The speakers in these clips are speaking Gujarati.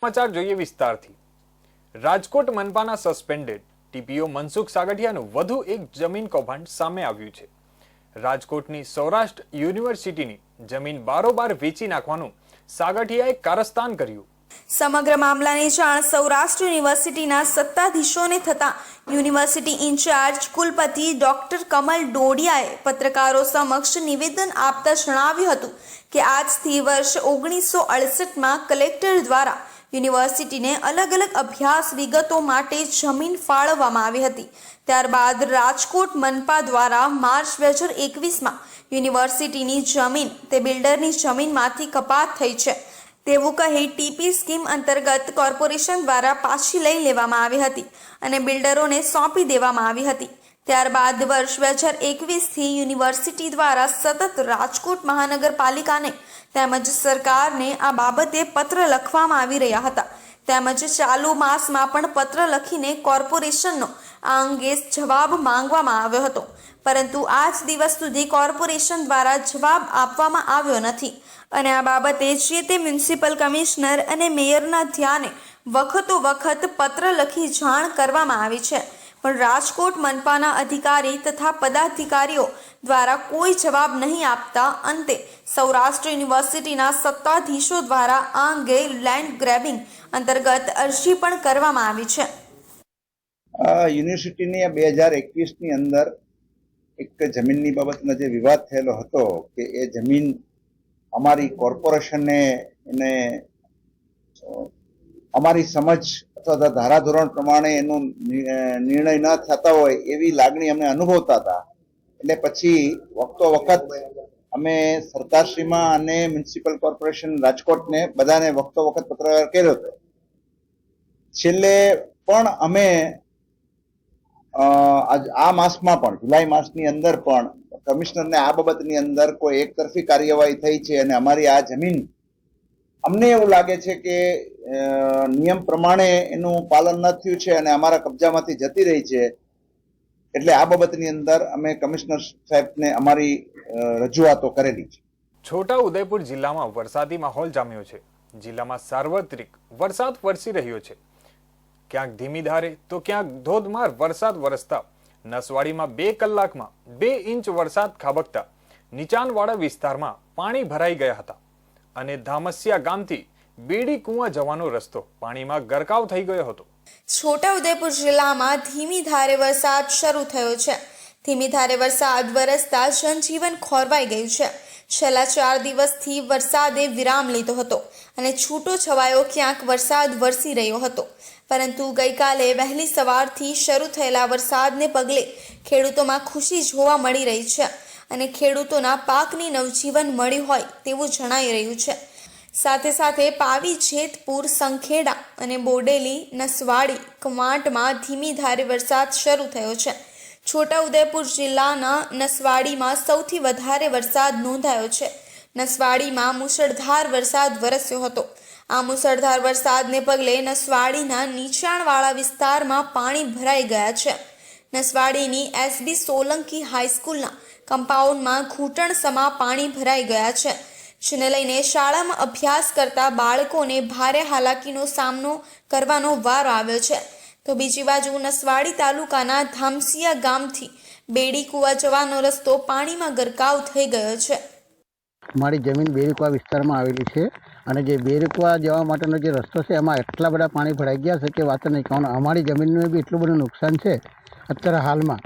સમાચાર જોઈએ વિસ્તારથી। રાજકોટ મનપાના સસ્પેન્ડેડ ટીપીઓ મનસુખ સાગઠિયાનું વધુ એક જમીન કૌભાંડ સામે આવ્યું છે। રાજકોટની સૌરાષ્ટ્ર યુનિવર્સિટીની જમીન બારોબાર વેચી નાખવાનું સાગઠિયાએ કારસ્તાન કર્યું। સમગ્ર મામલાની જાણ સૌરાષ્ટ્ર યુનિવર્સિટીના સત્તાધીશોને થતા યુનિવર્સિટી ઇન્ચાર્જ કુલપતિ ડોક્ટર કમલ ડોડિયાએ પત્રકારો સમક્ષ નિવેદન આપતા જણાવ્યું હતું કે આજથી વર્ષ 1968માં કલેક્ટર દ્વારા યુનિવર્સિટીને અલગ અલગ અભ્યાસ વિગતો માટે જમીન ફાળવવામાં આવી હતી। ત્યારબાદ રાજકોટ મનપા દ્વારા માર્ચ 2021માં યુનિવર્સિટીની જમીન તે બિલ્ડરની જમીનમાંથી કપાત થઈ છે તેવું કહી ટીપી સ્કીમ અંતર્ગત કોર્પોરેશન દ્વારા પાછી લઈ લેવામાં આવી હતી અને બિલ્ડરોને સોંપી દેવામાં આવી હતી। ત્યારબાદ વર્ષ 2021થી યુનિવર્સિટી દ્વારા સતત રાજકોટ મહાનગરપાલિકાને તેમજ સરકારને આ બાબતે પત્ર લખવામાં આવી રહ્યા હતા તેમજ ચાલુ માસમાં પણ પત્ર લખીને કોર્પોરેશનનો આ અંગે જવાબ માંગવામાં આવ્યો હતો, પરંતુ આજ દિવસ સુધી કોર્પોરેશન દ્વારા જવાબ આપવામાં આવ્યો નથી અને આ બાબતે જે તે મ્યુનિસિપલ કમિશનર અને મેયરના ધ્યાને વખતો વખત પત્ર લખી જાણ કરવામાં આવી છે, પણ રાજકોટ મનપાના અધિકારી તથા પદાધિકારીઓ દ્વારા કોઈ જવાબ નહીં આપતા અંતે સૌરાષ્ટ્ર યુનિવર્સિટીના સત્તાધીશો દ્વારા આ અંગે લેન્ડ ગ્રેબિંગ અંતર્ગત અરજી પણ કરવામાં આવી છે। યુનિવર્સિટીની 2021ની અંદર એક જમીનની બાબતનો જે વિવાદ થયેલો હતો કે એ જમીન અમારી કોર્પોરેશનને એને અમારી સમજ અથવા ધારાધોરણ પ્રમાણે એનો નિર્ણય ન થતા હોય એવી લાગણી અમે અનુભવતા હતા। એટલે પછી વખતો વખત અમે સરકારશ્રીમાં અને મ્યુનિસિપલ કોર્પોરેશન રાજકોટને બધાને વખતો વખત પત્ર કર્યો હતો। છેલ્લે પણ અમે આ માસમાં પણ જુલાઈ માસની અંદર પણ કમિશનરને આ બાબતની અંદર કોઈ એક તરફી કાર્યવાહી થઈ છે અને અમારી આ જમીન અમને એવું લાગે છે કે નિયમ પ્રમાણે એનું પાલન ન થયું છે અને અમારા કબજામાંથી જતી રહી છે, એટલે આ બાબતની અંદર અમે કમિશનર સાહેબને અમારી રજૂઆતો કરેલી છે। છોટા ઉદેપુર જિલ્લામાં વરસાદી માહોલ જામ્યો છે। જિલ્લામાં સાર્વત્રિક વરસાદ વરસી રહ્યો છે, ક્યાંક ધીમી ધારે તો ક્યાંક ધોધમાર વરસાદ વરસતા નસવાડીમાં 2 કલાકમાં 2 ઇંચ વરસાદ ખાબકતા નીચાણવાળા વિસ્તારમાં પાણી ભરાઈ ગયા હતા અને ધામસિયા ગામથી બેડી કુવા જવાનો રસ્તો પાણીમાં ગરકાવ થઈ ગયો હતો। છોટા ઉદેપુર જિલ્લામાં ધીમી ધારે વરસાદ શરૂ થયો છે। ધીમી ધારે વરસાદ વરસતા જનજીવન ખોરવાઈ ગયું છે। છેલ્લા 4 દિવસથી વરસાદે વિરામ લીધો હતો અને છૂટો છવાયો ક્યાંક વરસાદ વરસી રહ્યો હતો, પરંતુ ગઈકાલે વહેલી સવારથી શરૂ થયેલા વરસાદને પગલે ખેડૂતોમાં ખુશી જોવા મળી રહી છે અને ખેડૂતોના પાકની નવજીવન મળ્યું હોય તેવું જણાઈ રહ્યું છે। સાથે સાથે પાવી, જેતપુર, સંખેડા અને બોડેલી, નસવાડી, કવાંટમાં ધીમી ધારે વરસાદ શરૂ થયો છે। છોટા ઉદેપુર જિલ્લાના નસવાડીમાં સૌથી વધારે વરસાદ નોંધાયો છે। નસવાડીમાં મુશળધાર વરસાદ વરસ્યો હતો। આ મુશળધાર વરસાદને પગલે નસવાડીના નીચાણવાળા વિસ્તારમાં પાણી ભરાઈ ગયા છે। નસવાડીની એસબી સોલંકી હાઈસ્કૂલના કમ્પાઉન્ડમાં ઘૂંટણસમા પાણી ભરાઈ ગયા છે, જેને લઈને શાળામાં અભ્યાસ કરતા બાળકોને ભારે હાલાકીનો સામનો કરવાનો વારો આવ્યો છે। તો બીજી બાજુ નસવાડી તાલુકાના ધામસિયા ગામથી બેડી કુવા જવાનો રસ્તો પાણીમાં ગરકાવ થઈ ગયો છે। અમારી જમીન બેરીકુવા વિસ્તારમાં આવેલી છે અને જે બેરીકુવા જવા માટેનો જે રસ્તો છે એમાં એટલા બધા પાણી ભરાઈ ગયા છે કે વાત નહીં કહેવાનું। અમારી જમીનનું બી એટલું બધું નુકસાન છે અત્યારે હાલમાં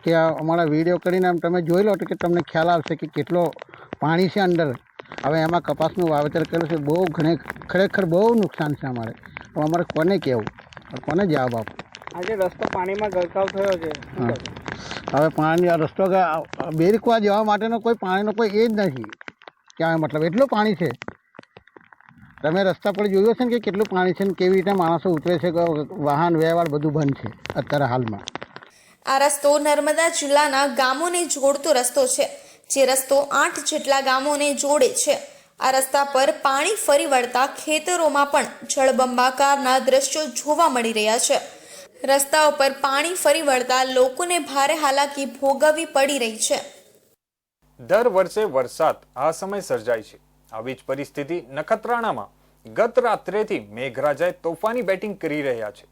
કે અમારા વિડીયો કરીને તમે જોઈ લો તો કે તમને ખ્યાલ આવશે કે કેટલો પાણી છે અંદર। હવે એમાં કપાસનું વાવેતર કર્યું છે, બહુ ખરેખર બહુ નુકસાન છે અમારે। તો અમારે કોને કહેવું, કોને જવાબ આપો? આજે રસ્તો પાણીમાં ગરકાવ થયો છે, હવે પાણી આ રસ્તો બેરીકુવા જવા માટેનો કોઈ પાણીનો કોઈ એ જ નથી ક્યાં, મતલબ એટલું પાણી છે। તમે રસ્તા પર જોયું છે ને કે કેટલું પાણી છે ને કેવી રીતે માણસો ઉતરે છે, વાહન વ્યવહાર બધું બંધ છે અત્યારે હાલમાં। આ રસ્તો નર્મદા જિલ્લાના ગામોને જોડતો રસ્તો છે, જે રસ્તો 8 જેટલા ગામોને જોડે છે। આ રસ્તા પર પાણી ફરી વળતા ખેતરોમાં પણ જળબંબાકારના દ્રશ્યો જોવા મળી રહ્યા છે। રસ્તાઓ પર પાણી ફરી વળતા લોકોને ભારે હાલાકી ભોગવવી પડી રહી છે। દર વર્ષે વરસાદ આ સમય સર્જાય છે। આવી જ પરિસ્થિતિ નખત્રાણામાં ગત રાત્રેથી મેઘરાજાએ તોફાની બેટિંગ કરી રહ્યા છે.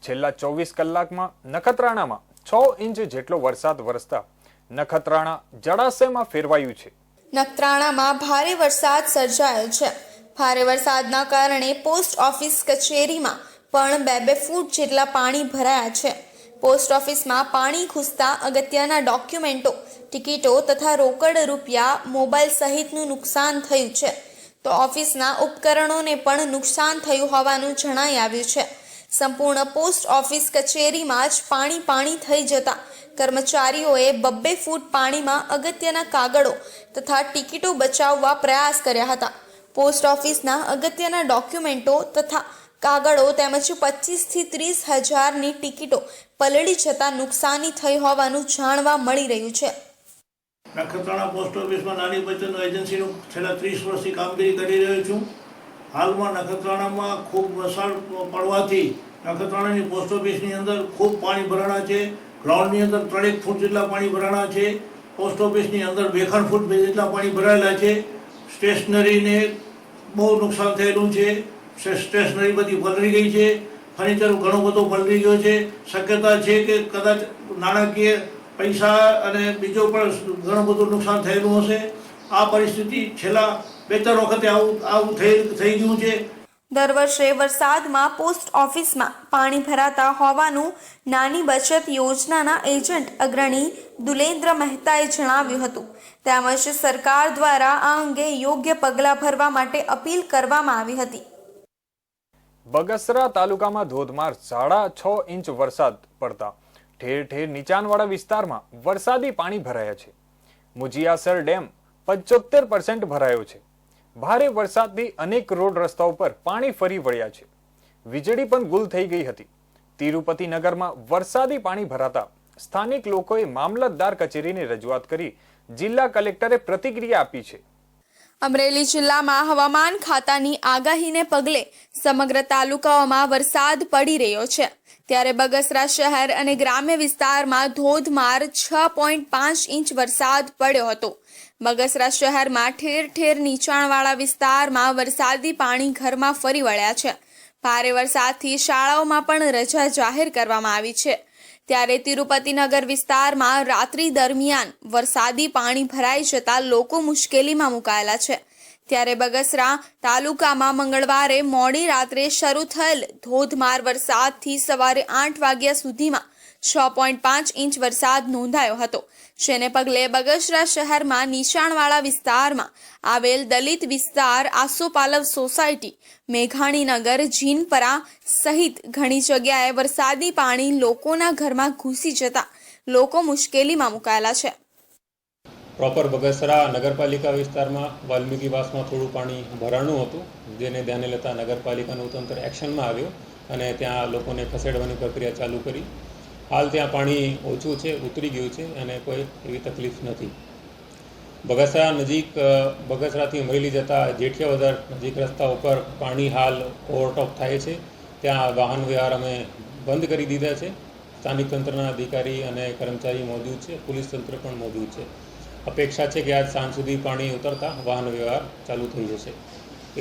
છેલ્લા 24 કલાકમાં નખત્રાણામાં 6 ઇંચ જેટલો વરસાદ વરસતા નખત્રાણા જળાશયમાં ફેરવાયું છે. નખત્રાણામાં ભારે વરસાદ સર્જાયો છે. ભારે વરસાદના કારણે પોસ્ટ ઓફિસ કચેરીમાં પણ 2 ફૂટ જેટલા પાણી ભરાયા છે. પોસ્ટ ઓફિસમાં પાણી ઘૂસતા અગત્યના ડોક્યુમેન્ટો, ટિકિટો તથા રોકડ રૂપિયા, મોબાઈલ સહિતનું નુકસાન થયું છે. તો ઓફિસના ઉપકરણોને પણ નુકસાન થયું હોવાનું જણાઈ આવ્યું છે. સંપૂર્ણ પોસ્ટ ઓફિસ કચેરીમાં જ પાણી થઈ જતા કર્મચારીઓએ 2 ફૂટ પાણીમાં અગત્યના કાગળો તથા ટિકિટો બચાવવા પ્રયાસ કર્યા હતા. પોસ્ટ ઓફિસના અગત્યના ડોક્યુમેન્ટો તથા કાગળો તેમજ 25 થી 30 હજારની ટિકિટો પલળી જતા નુકસાની થઈ હોવાનું જાણવા મળી રહ્યું છે. નખત્રાણા પોસ્ટ ઓફિસમાં નાની બચત એજન્સીનું છેલ્લા 30 વર્ષથી કામગીરી કરી રહ્યો છું. હાલમાં નખત્રાણામાં ખૂબ વરસાદ પડવાથી નખત્રાણાની પોસ્ટ ઓફિસની અંદર ખૂબ પાણી ભરાણા છે. ગ્રાઉન્ડની અંદર 3 ફૂટ જેટલા પાણી ભરાણા છે. પોસ્ટ ઓફિસની અંદર 2 ફૂટ જેટલા પાણી ભરાયેલા છે. સ્ટેશનરીને બહુ નુકસાન થયેલું છે. સ્ટેશનરી બધી પલળી ગઈ છે. ફર્નિચર ઘણો બધો પલળી ગયો છે. શક્યતા છે કે કદાચ નાણાકીય પૈસા અને બીજો પણ ઘણું બધું નુકસાન થયેલું હશે. આ પરિસ્થિતિ છેલ્લા 2-3 વખતે આવું થઈ ગયું છે. દર વર્ષે વરસાદમાં પોસ્ટ ઓફિસમાં પાણી ભરાતા હોવાનું નાની બચત યોજનાના એજન્ટ અગ્રણી દુલેન્દ્ર મહેતાએ જણાવ્યું હતું. તેમજ સરકાર દ્વારા આ અંગે યોગ્ય પગલાં ભરવા માટે અપીલ કરવામાં આવી હતી. બગસરા તાલુકામાં ધોધમાર 6.5 ઇંચ વરસાદ પડતા ઠેર ઠેર નીચાણવાળા વિસ્તારમાં વરસાદી પાણી ભરાયા છે. મુજિયાસર ડેમ 75% ભરાયો છે. ભારે વરસાદથી અનેક રોડ રસ્તાઓ પર પાણી ફરી વળ્યા છે. વીજળી પણ ગુલ થઈ ગઈ હતી. તિરુપતિ નગરમાં વરસાદી પાણી ભરાતા સ્થાનિક લોકોએ મામલતદાર કચેરીને રજૂઆત કરી જિલ્લા કલેક્ટરે પ્રતિક્રિયા આપી છે. અમરેલી જિલ્લામાં હવામાન ખાતાની આગાહીને પગલે સમગ્ર તાલુકાઓમાં વરસાદ પડી રહ્યો છે. ત્યારે બગસરા શહેર અને ગ્રામ્ય વિસ્તારમાં ધોધમાર 6.5 ઇંચ વરસાદ પડ્યો હતો. બગસરા શહેરમાં ઠેર ઠેર નીચાણવાળા વિસ્તારમાં વરસાદી પાણી ઘરમાં ફરી વળ્યા છે. ભારે વરસાદથી શાળાઓમાં પણ રજા જાહેર કરવામાં આવી છે. ત્યારે તિરુપતિનગર વિસ્તારમાં રાત્રિ દરમિયાન વરસાદી પાણી ભરાઈ જતા લોકો મુશ્કેલીમાં મુકાયેલા છે. ત્યારે બગસરા તાલુકામાં મંગળવારે મોડી રાત્રે શરૂ થયેલ ધોધમાર વરસાદથી સવારે 8 વાગ્યા સુધીમાં 6.5 ઇંચ વરસાદ નોંધાયો હતો. જેને પગલે બગસરા શહેરમાં નીચાણવાળા વિસ્તારમાં આવેલ દલિત વિસ્તાર, આસોપાલવ સોસાયટી, મેઘાણીનગર, જીનપરા સહિત ઘણી જગ્યાએ વરસાદી પાણી લોકોના ઘરમાં ઘૂસી જતા લોકો મુશ્કેલીમાં મુકાયેલા છે. પ્રોપર બગસરા નગરપાલિકા વિસ્તારમાં વાલ્મીકીવાસમાં થોડું પાણી ભરાણું હતું, જેને ધ્યાને લેતા નગરપાલિકાનું તંત્ર એક્શનમાં આવ્યો અને ત્યાં લોકોને ખસેડવાની પ્રક્રિયા ચાલુ કરી. હાલ ત્યાં પાણી ઓછું છે, ઉતરી ગયું છે અને કોઈ એવી તકલીફ નથી. બગસરા નજીક બગસરાથી અમરેલી જતા જેઠિયાવદર નજીક રસ્તા ઉપર પાણી હાલ ઓવરટોપ થાય છે. ત્યાં વાહન વ્યવહાર અમે બંધ કરી દીધા છે. સ્થાનિક તંત્રના અધિકારી અને કર્મચારી મોજૂદ છે, પોલીસ તંત્ર પણ મોજૂદ છે. અપેક્ષા છે કે આજ સાંજ સુધી પાણી ઉતરતા વાહન વ્યવહાર ચાલુ થઈ જશે.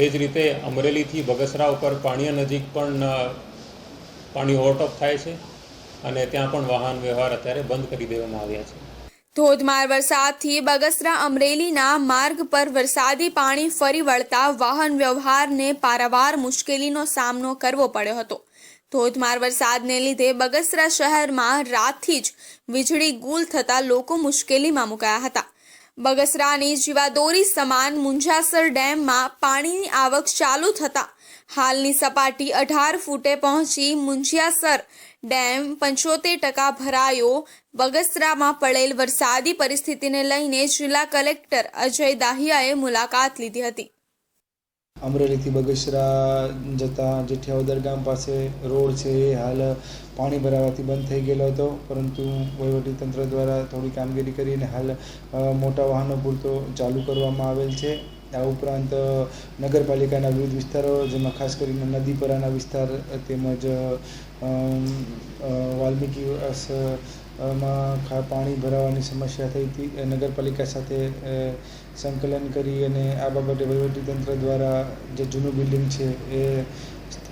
એ જ રીતે અમરેલીથી બગસરા ઉપર પાણીયા નજીક પણ પાણી ઓવરટોપ થાય છે અને ત્યાં પણ વાહન વ્યવહાર અત્યારે બંધ કરી દેવામાં આવ્યા છે. ધોધમાર વરસાદથી બગસરા અમરેલીના માર્ગ પર વરસાદી પાણી ફરી વળતા વાહન વ્યવહારને પારાવાર મુશ્કેલીનો સામનો કરવો પડ્યો હતો. ધોધમાર વરસાદને લીધે બગસરા શહેરમાં રાતથી જ વીજળી ગુલ થતા લોકો મુશ્કેલીમાં મુકાયા હતા. બગસરાની જીવાદોરી સમાન મુંજાસર ડેમમાં પાણીની આવક ચાલુ થતા હાલની સપાટી 18 ફૂટે પહોંચી મુંજિયાસર ડેમ 75% ભરાયો. બગસરામાં પડેલ વરસાદી પરિસ્થિતિને લઈને જિલ્લા કલેક્ટર અજય દાહિયાએ મુલાકાત લીધી હતી. અમરેલીથી બગસરા જતા જેઠિયાવદર ગામ પાસે રોડ છે એ હાલ પાણી ભરાવાથી બંધ થઈ ગયેલો હતો, પરંતુ વહીવટીતંત્ર દ્વારા થોડી કામગીરી કરીને હાલ મોટા વાહનો પૂરતો ચાલુ કરવામાં આવેલ છે. આ ઉપરાંત નગરપાલિકાના વિવિધ વિસ્તારો, જેમાં ખાસ કરીને નદીપરાના વિસ્તાર તેમજ વાલ્મીકી માં પાણી ભરાવાની સમસ્યા થઈ હતી. નગરપાલિકા સાથે સંકલન કરી અને આ બાબતે વહીવટીતંત્ર દ્વારા જે જૂનું બિલ્ડિંગ છે એ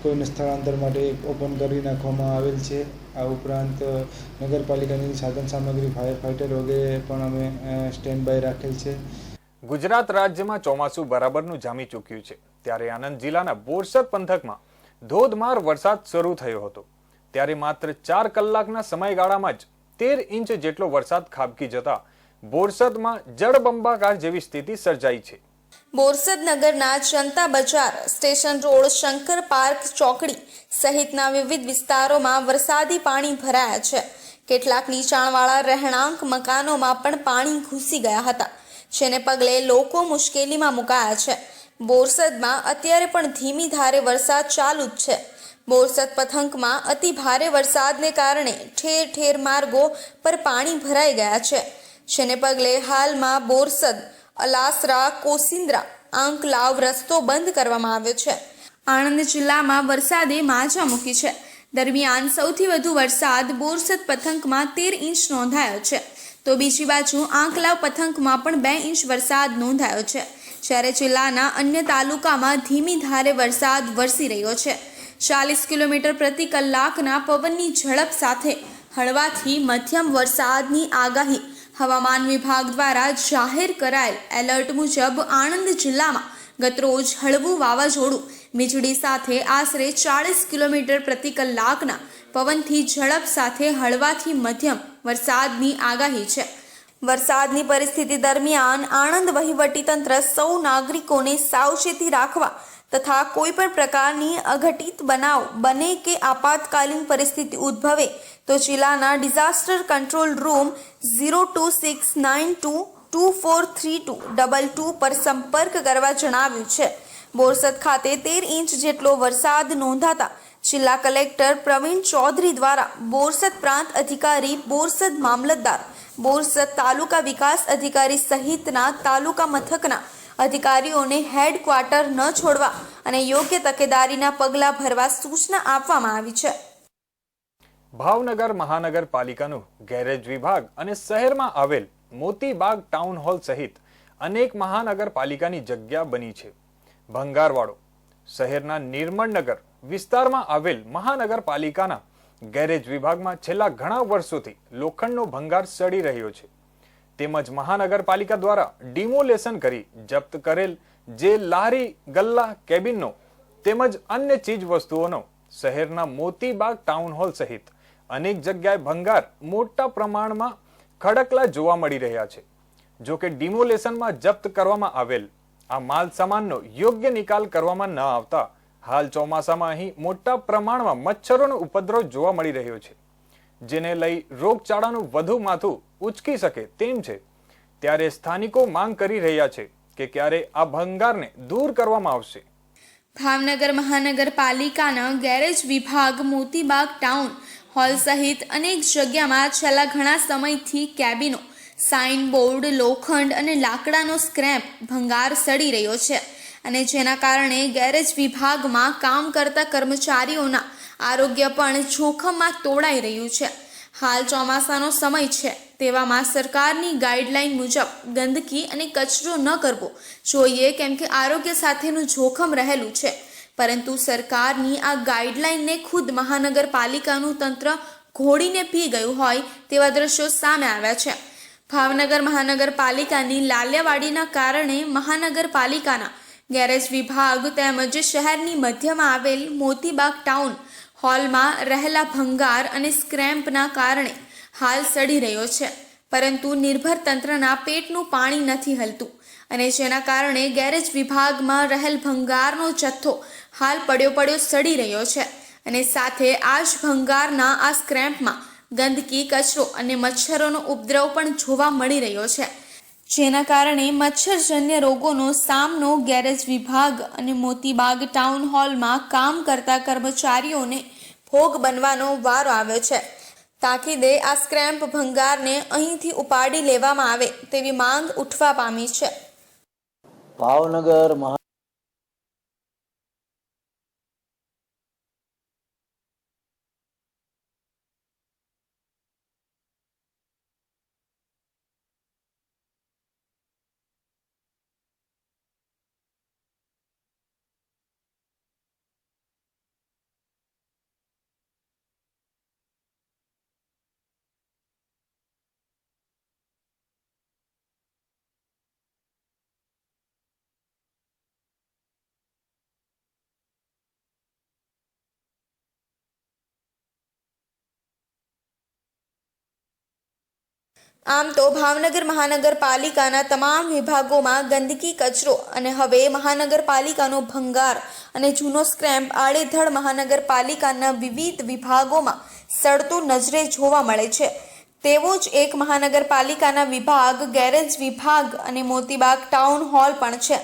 કોઈને સ્થળાંતર માટે ઓપન કરી નાખવામાં આવેલ છે. આ ઉપરાંત નગરપાલિકાની સાધન સામગ્રી, ફાયર ફાઇટર વગેરે પણ અમે સ્ટેન્ડ બાય રાખેલ છે. ગુજરાત રાજ્યમાં ચોમાસું બરાબરનું જામી ચૂક્યું છે, ત્યારે આણંદ જિલ્લાના બોરસદ પંથકમાં ધોધમાર વરસાદ શરૂ થયો હતો. ત્યારે માત્ર 4 કલાકના સમયગાળામાં જ 13 ઇંચ જેટલો વરસાદ ખાબકી જતા બોરસદમાં જળબંબાકાર જેવી સ્થિતિ સર્જાઈ છે. બોરસદ નગરના જનતા બજાર, સ્ટેશન રોડ, શંકર પાર્ક ચોકડી સહિતના વિવિધ વિસ્તારોમાં વરસાદી પાણી ભરાયા છે. કેટલાક નીચાણવાળા રહેણાંક મકાનોમાં પણ પાણી ઘૂસી ગયા હતા, જેને પગલે લોકો મુશ્કેલીમાં મુકાયા છે. બોરસદમાં અત્યારે પણ ધીમી ધારે વરસાદ ચાલુ જ છે. બોરસદ પંથકમાં અતિ ભારે વરસાદને કારણે ઠેર ઠેર માર્ગો પર પાણી ભરાઈ ગયા છે, જેને પગલે હાલમાં બોરસદ, અલાસરા, કોસિન્દ્રા, આંકલાવ રસ્તો બંધ કરવામાં આવ્યો છે. આણંદ જિલ્લામાં વરસાદે માજા મૂકી છે. દરમિયાન સૌથી વધુ વરસાદ બોરસદ પંથકમાં 13 ઇંચ નોંધાયો છે, તો બીજી બાજુ આંકલાવ પંથકમાં પણ 2 ઇંચ વરસાદ નોંધાયો છે. જ્યારે જિલ્લાના અન્ય તાલુકામાં ધીમી ધારે વરસાદ વરસી રહ્યો છે. 40 કિલોમીટર પ્રતિ કલાકના પવનની ઝડપ સાથે હળવાથી મધ્યમ વરસાદની આગાહી હવામાન વિભાગ દ્વારા જાહેર કરાયેલ એલર્ટ મુજબ આણંદ જિલ્લામાં ગતરોજ હળવું વાવાઝોડું વીજળી સાથે આશરે 40 કિલોમીટર પ્રતિ કલાકના પવનથી ઝડપ સાથે હળવાથી મધ્યમ વરસાદની આગાહી છે. વરસાદની પરિસ્થિતિ દરમિયાન આણંદ વહીવટીતંત્ર સૌ નાગરિકોને સાવચેતી રાખવા તથા કોઈપણ પ્રકારની અઘટિત બનાવ બને કે આપાતકાલીન પરિસ્થિતિ ઉદ્ભવે તો જિલ્લાના ડિઝાસ્ટર કંટ્રોલ રૂમ 0269224322 પર સંપર્ક કરવા જણાવ્યું છે. બોરસદ ખાતે 13 ઇંચ જેટલો વરસાદ નોંધાતા જિલ્લા કલેક્ટર પ્રવીણ ચૌધરી દ્વારા બોરસદ પ્રાંત અધિકારી, બોરસદ મામલતદાર, બોરસદ તાલુકા વિકાસ અધિકારી સહિતના તાલુકા મથકના અધિકારીઓને હેડક્વાર્ટર ન છોડવા અને યોગ્ય તકેદારીના પગલાં ભરવા સૂચના આપવામાં આવી છે. ભાવનગર મહાનગરપાલિકાનું ગેરેજ વિભાગ અને શહેરમાં આવેલ મોતીબાગ ટાઉન હોલ સહિત અનેક મહાનગરપાલિકાની જગ્યા બની છે. ભંગારવાડો શહેરના નિર્મળનગર વિસ્તારમાં આવેલ મહાનગરપાલિકાના ગેરેજ વિભાગમાં છેલ્લા ઘણા વર્ષોથી લોખંડનો ભંગાર સડી રહ્યો છે. તેમજ મહાનગરપાલિકા દ્વારા ડિમોલેશન કરી જપ્ત કરેલ જે લારી, ગલ્લા, કેબિનનો તેમજ અન્ય ચીજ વસ્તુઓનો શહેરના મોતીબાગ ટાઉન હોલ સહિત અનેક જગ્યાએ ભંગાર મોટા પ્રમાણમાં ખડકલા જોવા મળી રહ્યા છે. જો કે ડિમોલેશનમાં જપ્ત કરવામાં આવેલ આ માલ સામાનનો યોગ્ય નિકાલ કરવામાં ન આવતા હાલ ચોમાસામાં અહીં મોટા પ્રમાણમાં મચ્છરોનો ઉપદ્રવ જોવા મળી રહ્યો છે, જેને લઈ રોગચાળાનું વધુ માથું ઉચકી શકે તેમ છે. ત્યારે સ્થાનિકો માંગ કરી રહ્યા છે કે ક્યારે આ ભંગારને દૂર કરવામાં આવશે. ભાવનગર મહાનગરપાલિકાના ગેરેજ વિભાગ, મોતીબાગ ટાઉન હોલ સહિત અનેક જગ્યામાં છેલ્લા ઘણા સમયથી કેબિનો, સાઇન બોર્ડ, લોખંડ અને લાકડાનો સ્ક્રેપ ભંગાર સડી રહ્યો છે અને જેના કારણે ગેરેજ વિભાગમાં કામ કરતા કર્મચારીઓના આરોગ્ય પણ જોખમમાં તોડાઈ રહ્યું છે. હાલ ચોમાસાનો સમય છે, તેવામાં સરકારની ગાઈડલાઈન મુજબ ગંદકી અને કચરો ન કરવો જોઈએ, કેમ કે આરોગ્ય સાથેનું જોખમ રહેલું છે. પરંતુ સરકારની આ ગાઈડલાઈનને ખુદ મહાનગરપાલિકાનું તંત્ર ઘોડીને પી ગયું હોય તેવા દ્રશ્યો સામે આવ્યા છે. ભાવનગર મહાનગરપાલિકાની લાલિયાવાડીના કારણે મહાનગરપાલિકાના ગેરેજ વિભાગ તેમજ શહેરની મધ્યમાં આવેલ મોતીબાગ ટાઉન હોલમાં રહેલા ભંગાર અને સ્ક્રેપના કારણે હાલ સડી રહ્યો છે. પરંતુ નિર્ભર તંત્રના પેટનું પાણી નથી હલતું અને જેના કારણે ગેરેજ વિભાગમાં રહેલ ભંગારનો જથ્થો હાલ પડ્યો સડી રહ્યો છે અને સાથે આ જ ભંગારના આ સ્ક્રેપમાં ગંદકી, કચરો અને મચ્છરોનો ઉપદ્રવ પણ જોવા મળી રહ્યો છે, જેના કારણે મચ્છરજન્ય રોગોનો સામનો ગેરેજ વિભાગ અને મોતીબાગ ટાઉન હોલમાં કામ કરતા કર્મચારીઓને ભોગ બનવાનો વારો આવ્યો છે. તાકીદે આ સ્ક્રેપ ભંગારને અહીંથી ઉપાડી લેવામાં આવે તેવી માંગ ઉઠવા પામી છે. ભાવનગર આમ તો ભાવનગર મહાનગરપાલિકાના તમામ વિભાગોમાં ગંદકી, કચરો અને હવે મહાનગરપાલિકાનો ભંગાર અને જૂનો સ્ક્રેપ આડેધડ મહાનગરપાલિકાના વિવિધ વિભાગોમાં સડતો નજરે જોવા મળે છે. તેવો જ એક મહાનગરપાલિકાના વિભાગ ગેરેજ વિભાગ અને મોતીબાગ ટાઉન હોલ પણ છે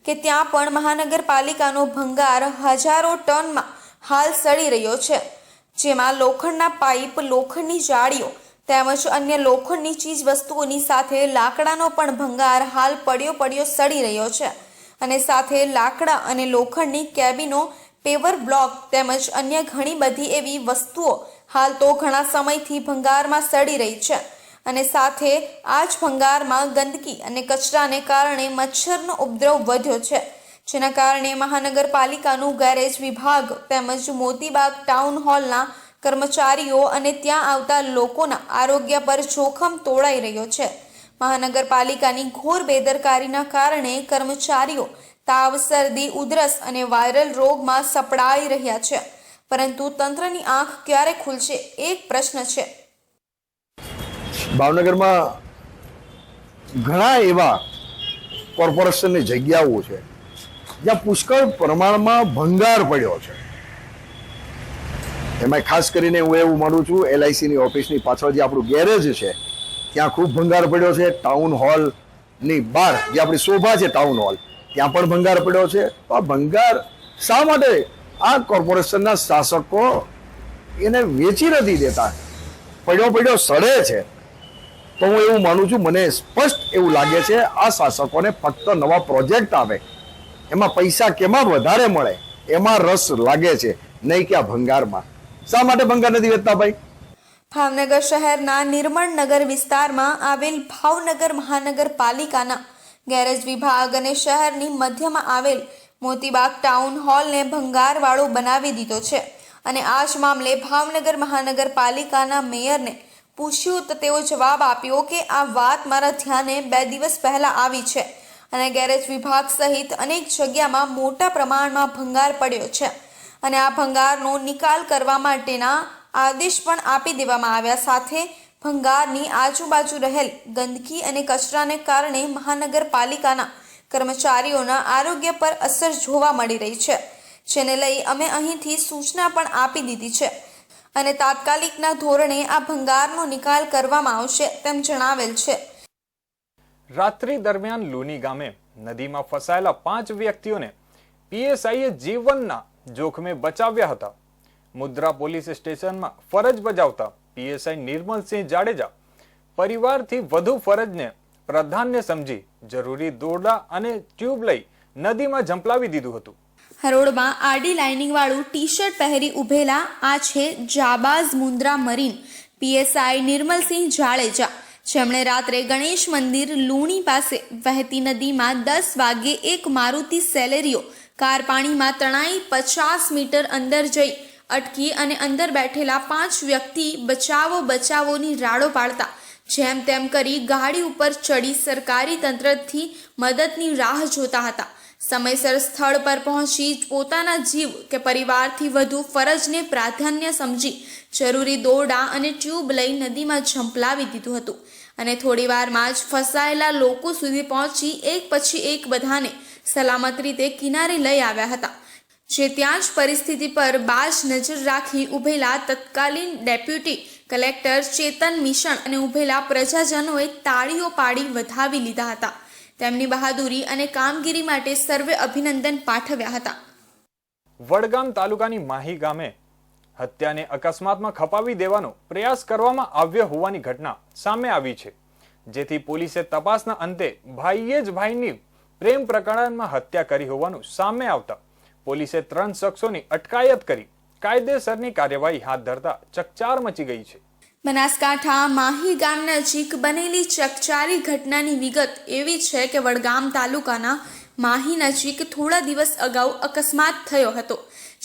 કે ત્યાં પણ મહાનગરપાલિકાનો ભંગાર હજારો ટનમાં હાલ સડી રહ્યો છે, જેમાં લોખંડના પાઇપ, લોખંડની જાળીઓ તેમજ અન્ય લોખંડની ચીજ વસ્તુઓની સાથે લાકડાનો પણ ભંગાર હાલ પડ્યો સડી રહ્યો છે અને સાથે લાકડા અને લોખંડની કેબિનો, પેવર બ્લોક તેમજ અન્ય ઘણી બધી એવી વસ્તુઓ હાલ તો ઘણા સમયથી ભંગારમાં સડી રહી છે અને સાથે આ જ ભંગારમાં ગંદકી અને કચરાને કારણે મચ્છરનો ઉપદ્રવ વધ્યો છે, જેના કારણે મહાનગરપાલિકાનું ગેરેજ વિભાગ તેમજ મોતીબાગ ટાઉન હોલના કર્મચારીઓ અને ત્યાં આવતા લોકોના આરોગ્ય પર જોખમ તોડાઈ રહ્યો છે. મહાનગરપાલિકાની ઘોર બેદરકારીના કારણે કર્મચારીઓ તાવ, શરદી, ઉધરસ અને વાયરલ રોગમાં સપડાઈ રહ્યા છે, પરંતુ તંત્રની આંખ ક્યારે ખુલશે એક પ્રશ્ન છે. ભાવનગરમાં ઘણા એવા કોર્પોરેશનની જગ્યાઓ છે જ્યાં પુષ્કળ પ્રમાણમાં ભંગાર પડ્યો છે. એમાં ખાસ કરીને હું એવું માનું છું LICની ઓફિસની પાછળ જે આપણું ગેરેજ છે ત્યાં ખૂબ ભંગાર પડ્યો છે. ટાઉન હોલની બહાર જે આપણી શોભા છે ટાઉન હોલ, ત્યાં પણ ભંગાર પડ્યો છે. તો આ ભંગાર શા માટે આ કોર્પોરેશનના શાસકો એને વેચી નથી દેતા? પડ્યો સડે છે. તો હું એવું માનું છું, મને સ્પષ્ટ એવું લાગે છે આ શાસકોને ફક્ત નવા પ્રોજેક્ટ આવે, એમાં પૈસા કેમાં વધારે મળે એમાં રસ લાગે છે, નહીં કે આ ભંગારમાં. શા માટે ભંગાર નથી વેચતા ભાઈ? ભાવનગર શહેરના નિર્મળનગર વિસ્તારમાં આવેલ ભાવનગર મહાનગરપાલિકાના ગેરેજ વિભાગ અને શહેરની મધ્યમાં આવેલ મોતીબાગ ટાઉન હોલને ભંગારવાળો બનાવી દીધો છે અને આ જ મામલે ભાવનગર મહાનગરપાલિકાના મેયરને પૂછ્યું તો તેઓ જવાબ આપ્યો કે આ વાત મારા ધ્યાને 2 દિવસ પહેલા આવી છે અને ગેરેજ વિભાગ સહિત અનેક જગ્યામાં મોટા પ્રમાણમાં ભંગાર પડ્યો છે અને આ ભંગારનો નિકાલ કરવા માટેના આદેશ પણ આપી દેવામાં આવ્યા. સાથે ભંગારની આજુબાજુ રહેલ ગંદકી અને કચરાને કારણે મહાનગરપાલિકાના કર્મચારીઓના આરોગ્ય પર અસર જોવા મળી રહી છે, જેને લઈ અમે અહીંથી સૂચના પણ આપી દીધી છે અને તાત્કાલિકના ધોરણે આ ભંગારનો નિકાલ કરવામાં આવશે તેમ જણાવેલ છે. રાત્રિ દરમિયાન લુની ગામે નદીમાં ફસાયેલા 5 વ્યક્તિઓને PSIએ જીવનના જોખમે બચાવ્યા હતા. મુદ્રા પોલીસ સ્ટેશનમાં ફરજ બજાવતા PSI નિર્મલસિંહ જાડેજા પરિવારથી વધુ ફરજને પ્રાધાન્ય સમજી જરૂરી દોરડા અને ટ્યુબ લઈ નદીમાં ઝંપલાવી દીધું હતું. હરોળમાં આડી લાઇનિંગ વાળું ટી-શર્ટ પહેરી ઉભેલા આ છે જાબાઝ મુન્દ્રા મરીન PSI નિર્મલસિંહ જાડેજા, જેમણે રાત્રે ગણેશ મંદિર લુણી પાસે વહેતી નદીમાં 10 વાગ્યે એક મારુતિ સેલેરિયો કાર પાણીમાં તણાઈ 50 મીટર અંદર જઈ અટકી અને અંદર બેઠેલા 5 વ્યક્તિ બચાવોની રાડો પાડતા જેમ તેમ કરી ગાડી ઉપર ચડી સરકારી તંત્રથી મદદની રાહ જોતા હતા. સમયસર સ્થળ પર પહોંચી પોતાના જીવ કે પરિવારથી વધુ ફરજને પ્રાધાન્ય સમજી જરૂરી દોરડા અને ટ્યુબ લઈ નદીમાં ઝંપલાવી દીધું હતું અને થોડીવારમાં જ ફસાયેલા લોકો સુધી પહોંચી એક પછી એક બધાને સલામત રીતે કિનારે લઈ આવ્યા હતા, જે ત્યાં જ પરિસ્થિતિ પર બાજ નજર રાખી ઉભેલા તત્કાલીન ડેપ્યુટી કલેક્ટર ચેતન મિશન અને ઉભેલા પ્રજાજનોએ તાળીઓ પાડી વધાવી લીધા હતા. તેમની બહાદુરી અને કામગીરી માટે સર્વે અભિનંદન પાઠવ્યા હતા. વડગામ તાલુકાની માહી ગામે હત્યાને અકસ્માતમાં ખપાવી દેવાનો પ્રયાસ કરવામાં આવ્યો હોવાની ઘટના સામે આવી છે, જેથી પોલીસે તપાસના અંતે ભાઈએ જ ભાઈની પ્રેમ પ્રકરણમાં હત્યા કરી હોવાનું સામે આવતા પોલીસે 3 શખ્સોની અટકાયત કરી કાયદેસરની કાર્યવાહી હાથ ધરતા ચકચાર મચી ગઈ છે. બનાસકાંઠા માહી ગામ નજીક બનેલી ચકચારી ઘટનાની વિગત એવી છે કે વડગામ તાલુકાના માહી નજીક થોડા દિવસ અગાઉ અકસ્માત થયો હતો,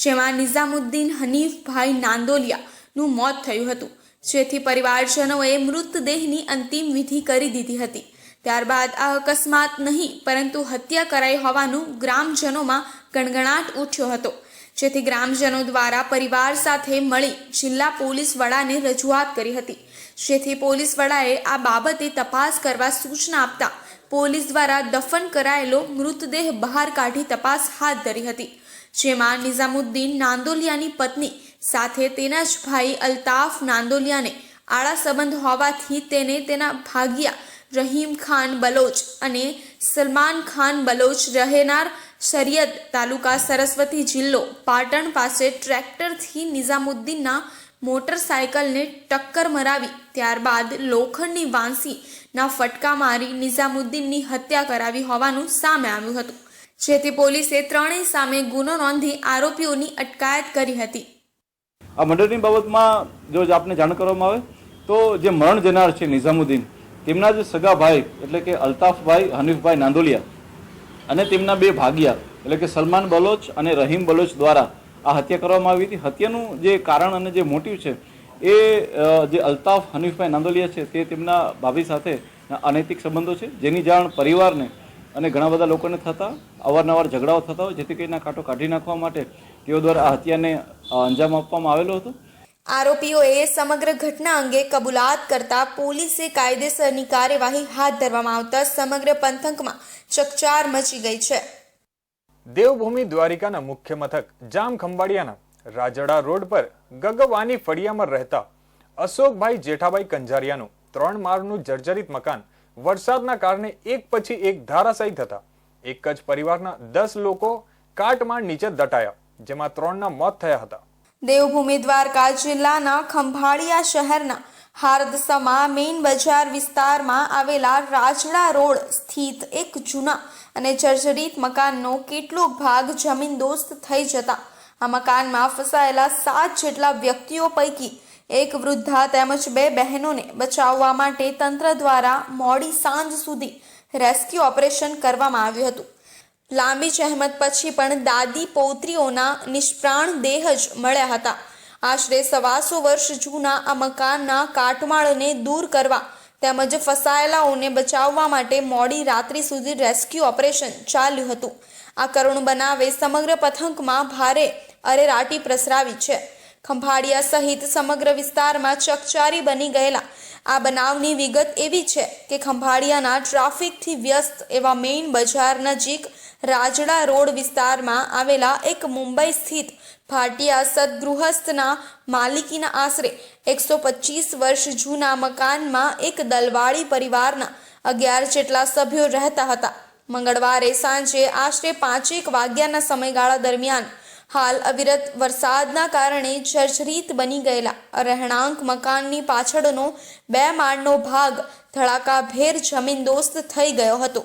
જેમાં નિઝામુદ્દીન હનીફભાઈ નાંદોલિયાનું મોત થયું હતું, જેથી પરિવારજનોએ મૃતદેહની અંતિમ વિધિ કરી દીધી હતી. ત્યારબાદ આ અકસ્માત નહીં પરંતુ હત્યા કરાઈ હોવાનું ગ્રામજનોમાં ગણગણાટ ઉઠ્યો હતો. જેથી ગ્રામજનો દ્વારા પરિવાર સાથે મળી જિલ્લા પોલીસ વડાને રજૂઆત કરી હતી, જેથી પોલીસ વડાએ આ બાબતે તપાસ કરવા સૂચના આપતા પોલીસ દ્વારા દફન કરાયેલો મૃતદેહ બહાર કાઢી તપાસ હાથ ધરી હતી, જેમાં નિઝામુદ્દીન નાંદોલિયાની પત્ની સાથે તેના જ ભાઈ અલ્તાફ નાંદોલિયાને આડા સંબંધ હોવાથી તેને તેના ભાગિયા રહીમ ખાન બલોચ અને સલમાન ખાન બલોચ રહેનાર શરિયત તાલુકા સરસ્વતી જિલ્લો પાટણ પાસે ટ્રેક્ટરથી નિઝામુદ્દીનના મોટરસાયકલને ટક્કર મરાવી ત્યારબાદ લોખંડની વાંસીના ફટકા મારી નિઝામુદ્દીનની હત્યા કરાવી હોવાનું સામે આવ્યું હતું, જેથી પોલીસે ત્રણેય સામે ગુનો નોંધી આરોપીઓની અટકાયત કરી હતી. આ મર્ડરની બાબતમાં જો આપને જાણ કરવામાં આવે તો જે મરણ જનાર છે નિઝામુદ્દીન, તેમના જે સગા ભાઈ એટલે કે અલ્તાફભાઈ હનીફભાઈ નાંદોલિયા અને તેમના બે ભાગિયા એટલે કે સલમાન બલોચ અને રહીમ બલોચ દ્વારા આ હત્યા કરવામાં આવી હતી. હત્યાનું જે કારણ અને જે મોટિવ છે એ જે અલ્તાફ હનીફભાઈ નાંદોલિયા છે તે તેમના ભાભી સાથે અનૈતિક સંબંધો છે, જેની જાણ પરિવારને અને ઘણા બધા લોકોને થતા અવારનવાર ઝઘડાઓ થતા હોય, જેથી કરીને કાંટો કાઢી નાખવા માટે તેઓ દ્વારા આ હત્યાને અંજામ આપવામાં આવેલો હતો. આરોપીઓએ સમગ્ર ઘટના અંગે કબૂલાત કરતા પોલીસે કાયદેસરની કાર્યવાહી હાથ ધરવામાં આવતા સમગ્ર પંથકમાં ચકચાર મચી ગઈ છે. દેવભૂમિ દ્વારિકાના મુખ્ય મથક જામ ખંભાળિયાના રાજડા રોડ પર ગગવાની ફળિયામાં રહેતા અશોકભાઈ જેઠાભાઈ કંજારિયાનું 3 માળનું જર્જરિત મકાન વરસાદના કારણે એક પછી એક ધરાશાયી થતા એક જ પરિવારના 10 લોકો કાટમાળ નીચે દટાયા, જેમાં 3ના મોત થયા હતા. દેવભૂમિ દ્વારકા જિલ્લાના ખંભાળિયા શહેરના હાર્દસમા મેઇન બજાર વિસ્તારમાં આવેલા રાજડા રોડ સ્થિત એક જૂના અને જર્જરિત મકાનનો કેટલોક ભાગ જમીનદોસ્ત થઈ જતા આ મકાનમાં ફસાયેલા 7 જેટલા વ્યક્તિઓ પૈકી એક વૃદ્ધા તેમજ 2 બહેનોને બચાવવા માટે તંત્ર દ્વારા મોડી સાંજ સુધી રેસ્ક્યુ ઓપરેશન કરવામાં આવ્યું હતું. લાંબી જહેમત પછી પણ દાદી પૌત્રીઓના નિષ્પ્રાણ દેહ જ મળ્યા હતા. આશરે 125 વર્ષ જૂના આ મકાનના કાટમાળને દૂર કરવા તેમજ ફસાયેલાઓને બચાવવા માટે મોડી રાત્રિ સુધી રેસ્ક્યુ ઓપરેશન ચાલ્યું હતું. આ કરુણ બનાવે સમગ્ર પંથકમાં ભારે અરેરાટી પ્રસરાવી છે. ખંભાળિયા સહિત સમગ્ર વિસ્તારમાં ચકચારી બની ગયેલા આ બનાવની વિગત એવી છે કે ખંભાળિયાના ટ્રાફિકથી વ્યસ્ત એવા મેઇન બજાર નજીક રાજડા રોડ વિસ્તારમાં આવેલા એક મુંબઈ સ્થિત ભાટિયા સદગૃહસ્થના માલિકીના આશરે 125 વર્ષ જૂના મકાનમાં એક દલવાડી પરિવારના 11 જેટલા સભ્યો રહેતા હતા. મંગળવારે સાંજે આશરે 5:00 વાગ્યાના સમયગાળા દરમિયાન હાલ અવિરત વરસાદના કારણે જર્જરિત બની ગયેલા રહેણાંક મકાનની પાછળનો 2 માળનો ભાગ ધડાકાભેર જમીનદોસ્ત થઈ ગયો હતો.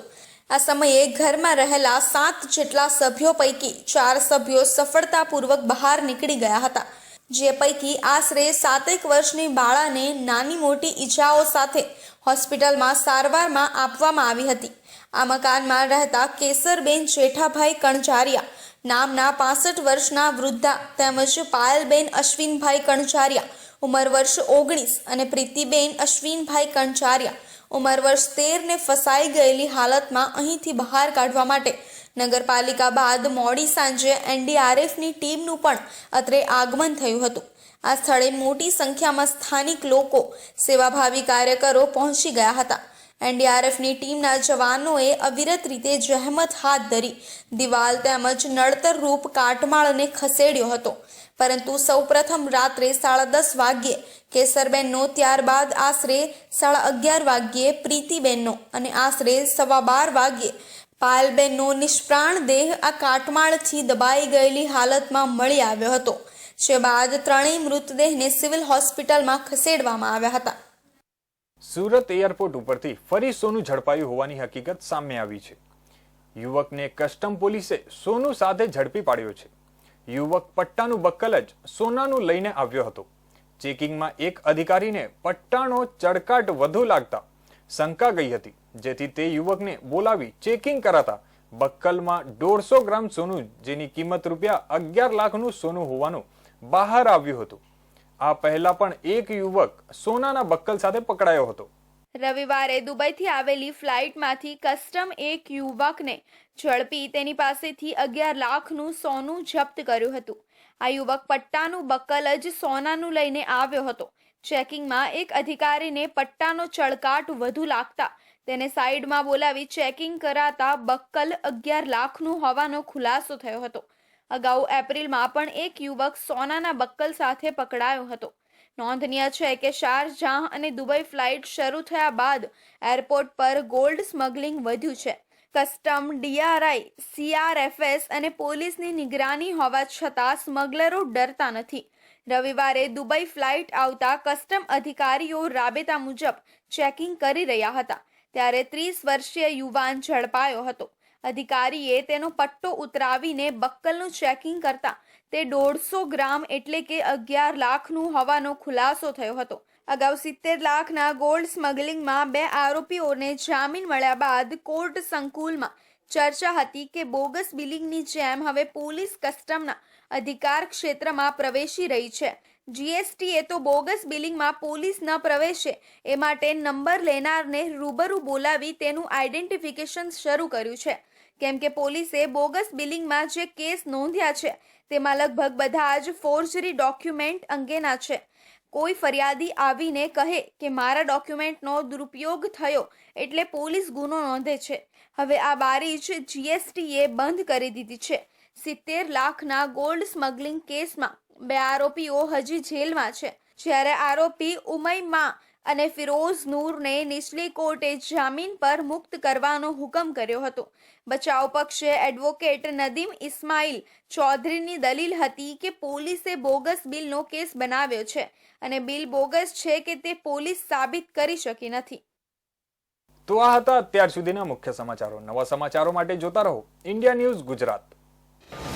આ સમયે ઘરમાં રહેલા 7 જેટલા સભ્યો પૈકી 4 સભ્યો સફળતાપૂર્વક બહાર નીકળી ગયા હતા, જે પૈકી આશરે 7 વર્ષની બાળાને નાની મોટી ઈજાઓ સાથે હોસ્પિટલમાં સારવારમાં આપવામાં આવી હતી. આ મકાનમાં રહેતા કેસરબેન જેઠાભાઈ કણજારિયા નામના 65 વર્ષના વૃદ્ધા તેમજ પાયલબેન અશ્વિનભાઈ કણજારિયા ઉંમર વર્ષ 19 અને પ્રીતિબેન અશ્વિનભાઈ કણજારિયા ઉંમર વર્ષ 13 ને ફસાઈ ગયેલી હાલતમાં અહીંથી બહાર કાઢવા માટે નગરપાલિકા બાદ મોડી સાંજે NDRFની ટીમનું પણ અત્રે આગમન થયું હતું. આ સ્થળે મોટી સંખ્યામાં સ્થાનિક લોકો, સેવાભાવી કાર્યકરો પહોંચી ગયા હતા. NDRFની ટીમના જવાનોએ અવિરત રીતે જહેમત હાથ ધરી દિવાલ તેમજ નડતર રૂપ કાટમાળને ખસેડ્યો હતો, પરંતુ સૌપ્રથમ રાત્રે 10:30 વાગ્યે કેસરબેનનો, ત્યારબાદ આશરે 11:30 વાગ્યે પ્રીતિબેનનો અને આશરે 12:15 વાગ્યે પાયલબેનનો નિષ્પ્રાણ દેહ આ કાટમાળથી દબાઈ ગયેલી હાલતમાં મળી આવ્યો હતો, જે બાદ ત્રણેય મૃતદેહને સિવિલ હોસ્પિટલમાં ખસેડવામાં આવ્યા હતા. સુરત એરપોર્ટ ઉપરથી ફરી સોનું ઝડપાયું હોવાની હકીકત સામે આવી છે. યુવકને કસ્ટમ પોલીસે સોનું સાથે ઝડપી પાડ્યો છે. યુવક પટ્ટાનું બક્કલ જ સોનાનું લઈને આવ્યો હતો. ચેકિંગમાં એક અધિકારીને પટ્ટાનો ચડકાટ વધુ લાગતા શંકા ગઈ હતી, જેથી તે યુવકને બોલાવી ચેકિંગ કરાતા બક્કલમાં 150 ગ્રામ સોનું, જેની કિંમત ₹11 લાખનું સોનું હોવાનું બહાર આવ્યું હતું. આ પહેલા પણ એક યુવક સોનાના બક્કલ સાથે પકડાયો હતો. રવિવારે દુબઈથી આવેલી ફ્લાઇટમાંથી કસ્ટમ એક યુવકને ઝડપી તેની પાસેથી 11 લાખનું સોનું જપ્ત કર્યું હતું. આ યુવક પટ્ટાનું બક્કલ જ સોનાનું લઈને આવ્યો હતો. ચેકિંગમાં એક અધિકારીને પટ્ટાનો ચળકાટ વધુ લાગતા તેને સાઈડમાં બોલાવી ચેકિંગ કરાતા બક્કલ 11 લાખનું હોવાનો ખુલાસો થયો હતો. અગાઉ એપ્રિલમાં પણ એક યુવક સોનાના બક્કલ સાથે પકડાયો હતો. નોંધનીય છે કે શારજાહ અને દુબઈ ફ્લાઇટ શરૂ થયા બાદ એરપોર્ટ પર ગોલ્ડ સ્મગલિંગ વધ્યું છે. કસ્ટમ, DRI, CRFS અને પોલીસની નિગરાની હોવા છતાં સ્મગલરો ડરતા નથી. રવિવારે દુબઈ ફ્લાઇટ આવતા કસ્ટમ અધિકારીઓ રાબેતા મુજબ ચેકિંગ કરી રહ્યા હતા ત્યારે 30 વર્ષીય યુવાન ઝડપાયો હતો. અધિકારીએ તેનો પટ્ટો ઉતરાવીને બક્કલનું ચેકિંગ કરતા તે 150 ગ્રામ એટલે કે 11 લાખનું હોવાનો ખુલાસો થયો હતો. અગાઉ 70 લાખના ગોલ્ડ સ્મગલિંગમાં 2 આરોપીઓને જામીન મળ્યા બાદ કોર્ટ સંકુલમાં ચર્ચા હતી કે બોગસ બિલિંગની જેમ હવે પોલીસ કસ્ટમના અધિકાર ક્ષેત્રમાં પ્રવેશી રહી છે. GSTએ તો બોગસ બિલિંગમાં પોલીસ ન પ્રવેશે એ માટે નંબર લેનારને રૂબરૂ બોલાવી તેનું આઈડેન્ટિફિકેશન શરૂ કર્યું છે. કેમ કે પોલીસે બોગસ બિલિંગમાં જે કેસ નોંધ્યા છે તેમાં લગભગ બધા જ ફોર્જરી ડોક્યુમેન્ટ અંગેના છે. કોઈ ફરિયાદી આવીને કહે કે મારા ડોક્યુમેન્ટનો દુરુપયોગ થયો એટલે પોલીસ ગુનો નોંધે છે. હવે આ બારી જ GSTએ બંધ કરી દીધી છે. 70 લાખના ગોલ્ડ સ્મગલિંગ કેસમાં 2 આરોપીઓ હજી જેલમાં છે જ્યારે આરોપી ઉમૈમા અને ફિરોઝ નૂરને નીચલી કોર્ટે જામીન પર મુક્ત કરવાનો હુકમ કર્યો હતો. બચાવ પક્ષે એડવોકેટ નદીમ ઇસ્માઇલ ચૌધરીની દલીલ હતી કે પોલીસે બોગસ બિલનો કેસ બનાવ્યો છે અને બિલ બોગસ છે કે તે પોલીસ સાબિત કરી શકી નથી. તો આ હતા અત્યાર સુધીના મુખ્ય સમાચારો. નવા સમાચારો માટે જોતા રહો ઇન્ડિયા ન્યૂઝ ગુજરાત.